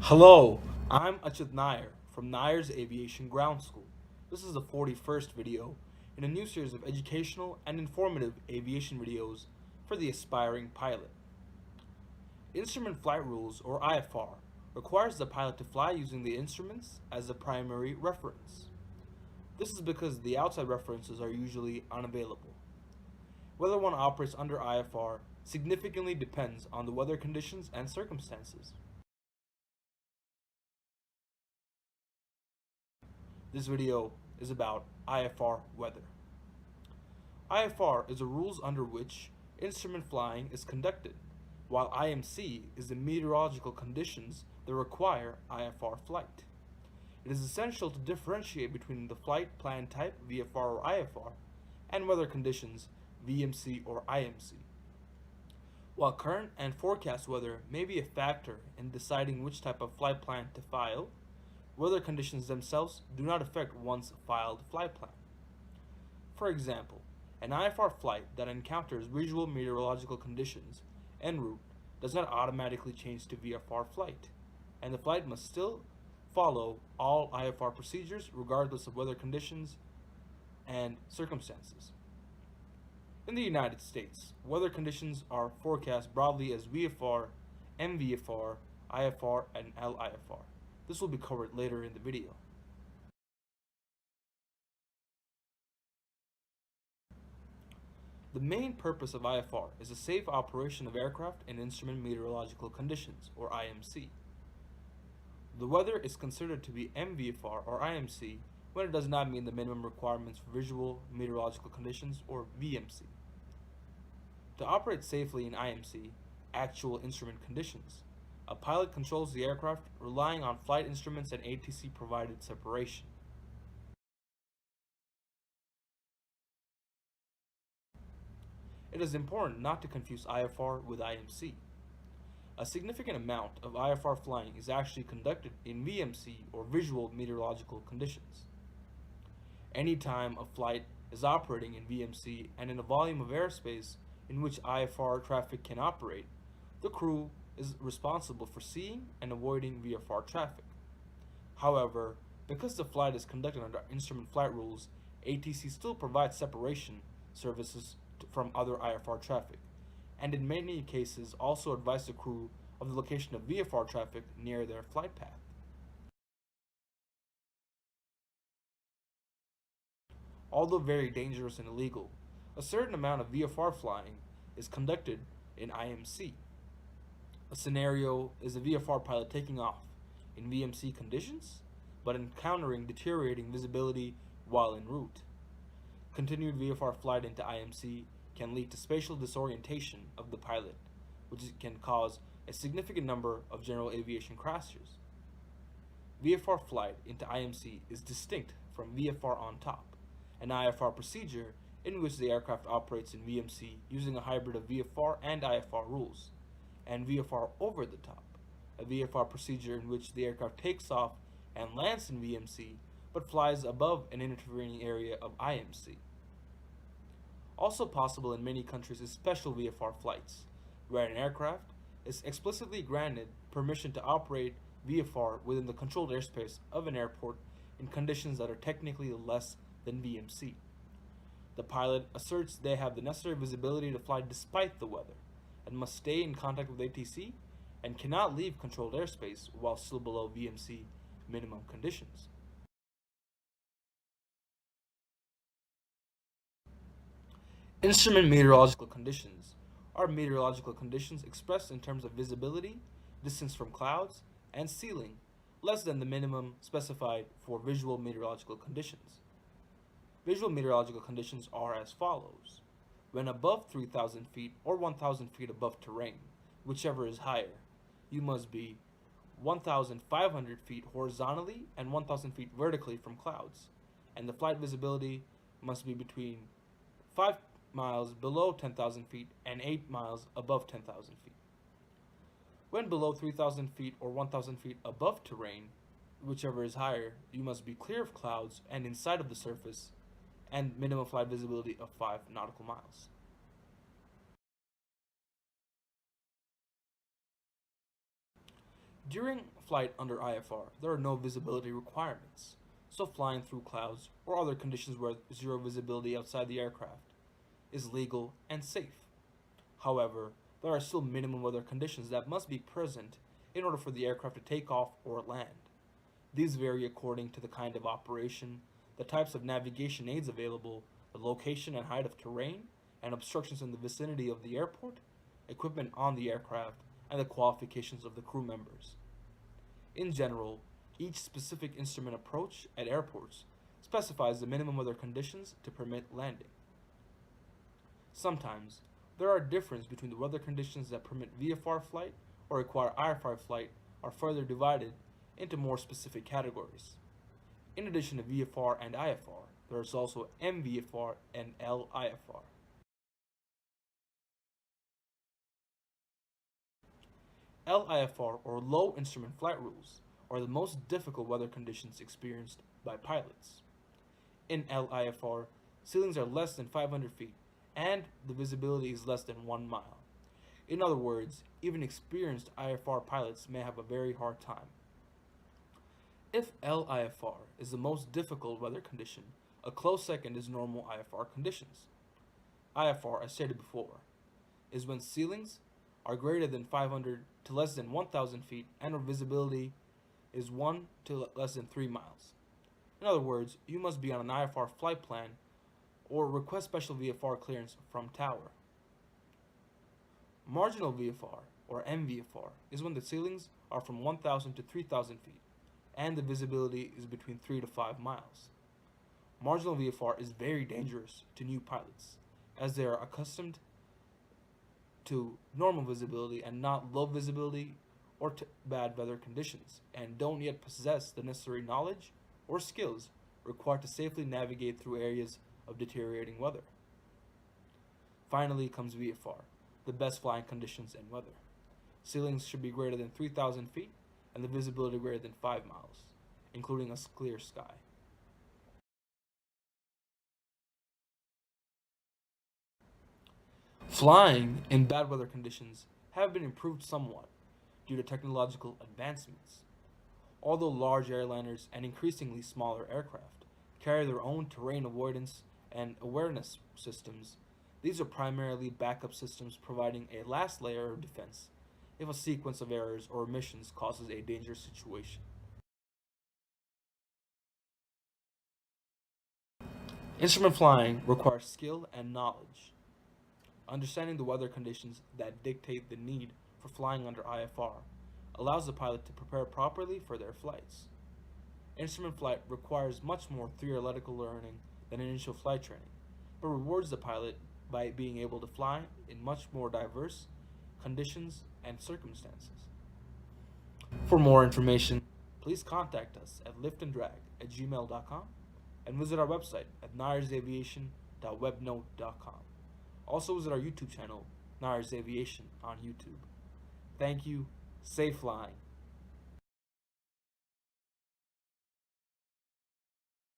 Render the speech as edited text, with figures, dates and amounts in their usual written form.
Hello, I'm Achit Nair from Nair's Aviation Ground School. This is the 41st video in a new series of educational and informative aviation videos for the aspiring pilot. Instrument Flight Rules, or IFR, requires the pilot to fly using the instruments as the primary reference. This is because the outside references are usually unavailable. Whether one operates under IFR significantly depends on the weather conditions and circumstances. This video is about IFR weather. IFR is the rules under which instrument flying is conducted, while IMC is the meteorological conditions that require IFR flight. It is essential to differentiate between the flight plan type VFR or IFR and weather conditions VMC or IMC. While current and forecast weather may be a factor in deciding which type of flight plan to file, weather conditions themselves do not affect one's filed flight plan. For example, an IFR flight that encounters visual meteorological conditions en route does not automatically change to VFR flight, and the flight must still follow all IFR procedures regardless of weather conditions and circumstances. In the United States, weather conditions are forecast broadly as VFR, MVFR, IFR, and LIFR. This will be covered later in the video. The main purpose of IFR is the safe operation of aircraft in instrument meteorological conditions, or IMC. The weather is considered to be MVFR or IMC when it does not meet the minimum requirements for visual meteorological conditions, or VMC. To operate safely in IMC, actual instrument conditions, a pilot controls the aircraft relying on flight instruments and ATC provided separation. It is important not to confuse IFR with IMC. A significant amount of IFR flying is actually conducted in VMC or visual meteorological conditions. Any time a flight is operating in VMC and in a volume of airspace in which IFR traffic can operate, the crew is responsible for seeing and avoiding VFR traffic. However, because the flight is conducted under instrument flight rules, ATC still provides separation services from other IFR traffic, and in many cases also advise the crew of the location of VFR traffic near their flight path. Although very dangerous and illegal, a certain amount of VFR flying is conducted in IMC. A scenario is a VFR pilot taking off in VMC conditions, but encountering deteriorating visibility while en route. Continued VFR flight into IMC can lead to spatial disorientation of the pilot, which can cause a significant number of general aviation crashes. VFR flight into IMC is distinct from VFR on top, an IFR procedure in which the aircraft operates in VMC using a hybrid of VFR and IFR rules, and VFR over the top, a VFR procedure in which the aircraft takes off and lands in VMC but flies above an intervening area of IMC. Also possible in many countries is special VFR flights, where an aircraft is explicitly granted permission to operate VFR within the controlled airspace of an airport in conditions that are technically less than VMC. The pilot asserts they have the necessary visibility to fly despite the weather, and must stay in contact with ATC and cannot leave controlled airspace while still below VMC minimum conditions. Instrument meteorological conditions are meteorological conditions expressed in terms of visibility, distance from clouds, and ceiling less than the minimum specified for visual meteorological conditions. Visual meteorological conditions are as follows. When above 3,000 feet or 1,000 feet above terrain, whichever is higher, you must be 1,500 feet horizontally and 1,000 feet vertically from clouds, and the flight visibility must be between 5 miles below 10,000 feet and 8 miles above 10,000 feet. When below 3,000 feet or 1,000 feet above terrain, whichever is higher, you must be clear of clouds and inside of the surface, and minimum flight visibility of 5 nautical miles. During flight under IFR, there are no visibility requirements, so flying through clouds or other conditions where zero visibility outside the aircraft is legal and safe. However, there are still minimum weather conditions that must be present in order for the aircraft to take off or land. These vary according to the kind of operation, the types of navigation aids available, the location and height of terrain, and obstructions in the vicinity of the airport, equipment on the aircraft, and the qualifications of the crew members. In general, each specific instrument approach at airports specifies the minimum weather conditions to permit landing. Sometimes, there are differences between the weather conditions that permit VFR flight or require IFR flight are further divided into more specific categories. In addition to VFR and IFR, there is also MVFR and LIFR. LIFR, or low instrument flight rules, are the most difficult weather conditions experienced by pilots. In LIFR, ceilings are less than 500 feet and the visibility is less than 1 mile. In other words, even experienced IFR pilots may have a very hard time. If LIFR is the most difficult weather condition, a close second is normal IFR conditions. IFR, as stated before, is when ceilings are greater than 500 to less than 1,000 feet and visibility is 1 to less than 3 miles. In other words, you must be on an IFR flight plan or request special VFR clearance from tower. Marginal VFR, or MVFR, is when the ceilings are from 1,000 to 3,000 feet and the visibility is between 3 to 5 miles. Marginal VFR is very dangerous to new pilots as they are accustomed to normal visibility and not low visibility or bad weather conditions and don't yet possess the necessary knowledge or skills required to safely navigate through areas of deteriorating weather. Finally comes VFR, the best flying conditions and weather. Ceilings should be greater than 3,000 feet and the visibility greater than 5 miles, including a clear sky. Flying in bad weather conditions have been improved somewhat due to technological advancements. Although large airliners and increasingly smaller aircraft carry their own terrain avoidance and awareness systems, these are primarily backup systems providing a last layer of defense if a sequence of errors or omissions causes a dangerous situation. Instrument flying requires skill and knowledge. Understanding the weather conditions that dictate the need for flying under IFR allows the pilot to prepare properly for their flights. Instrument flight requires much more theoretical learning than initial flight training, but rewards the pilot by being able to fly in much more diverse conditions and circumstances. For more information, please contact us at liftanddrag@gmail.com and visit our website at nyersaviation.webnote.com. Also visit our YouTube channel, Nyers Aviation, on YouTube. Thank you. Safe flying.